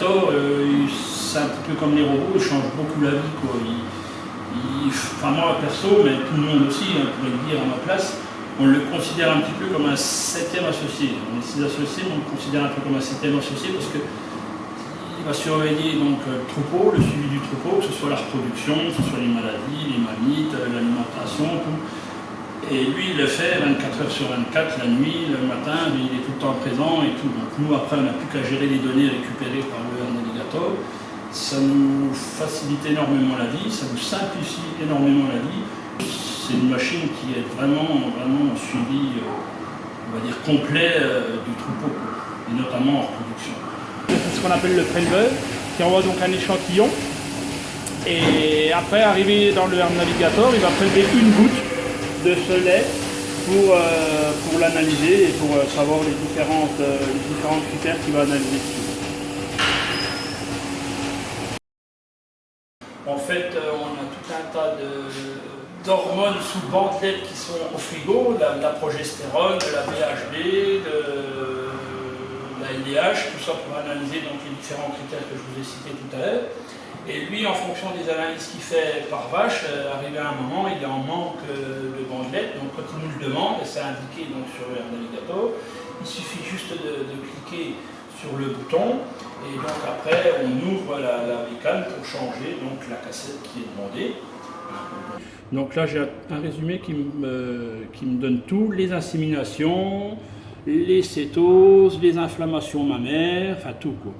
Navigator, c'est un petit peu comme les robots, ils changent beaucoup la vie, quoi. Enfin moi perso, mais tout le monde aussi, hein, pourrait le dire à ma place, on le considère un petit peu comme un septième associé. On est 6 associés, mais on le considère un peu comme un septième associé parce que il va surveiller donc le troupeau, le suivi du troupeau, que ce soit la reproduction, que ce soit les maladies, les mammites, l'alimentation, tout. Et lui, il le fait 24 heures sur 24, la nuit, le matin, il est tout le temps présent et tout. Donc nous, après, on n'a plus qu'à gérer les données récupérées par le Navigator. Ça nous facilite énormément la vie, ça nous simplifie énormément la vie. C'est une machine qui est vraiment suivi, on va dire, complet du troupeau, et notamment en reproduction. C'est ce qu'on appelle le préleveur, qui envoie donc un échantillon. Et après, arrivé dans le Navigator, il va prélever une goutte de ce lait pour l'analyser et pour savoir les différents critères qu'il va analyser dessus. En fait, on a tout un tas d'hormones sous bandelette qui sont au frigo, la progestérone, de la BHB, de la LDH, tout ça pour analyser donc, les différents critères que je vous ai cités tout à l'heure. Et lui, en fonction des analyses qu'il fait par vache, arrivé à un moment, il est en manque de bandelettes. Donc quand il nous le demande, et c'est indiqué donc, sur le Navigator, il suffit juste de cliquer sur le bouton. Et donc après, on ouvre la bécane pour changer donc, la cassette qui est demandée. Donc là, j'ai un résumé qui me donne tout, les inséminations, les cétoses, les inflammations mammaires, enfin tout quoi.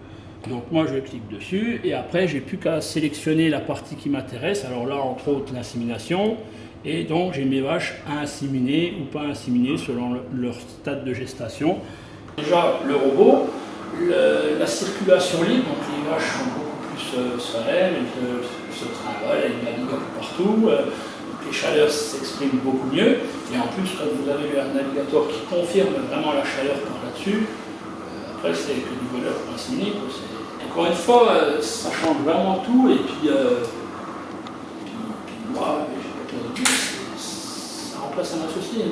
Donc moi je clique dessus et après j'ai plus qu'à sélectionner la partie qui m'intéresse. Alors là entre autres l'insémination et donc j'ai mes vaches à inséminer ou pas inséminer selon leur stade de gestation. Déjà le robot, la circulation libre, donc les vaches sont beaucoup plus sereines, elles se trimballent, elles naviguent un peu partout. Les chaleurs s'expriment beaucoup mieux et en plus quand vous avez un navigateur qui confirme vraiment la chaleur par là-dessus, après c'est que du bonheur pour inséminer. Encore une fois, ça change vraiment tout et puis moi, ça remplace un associé.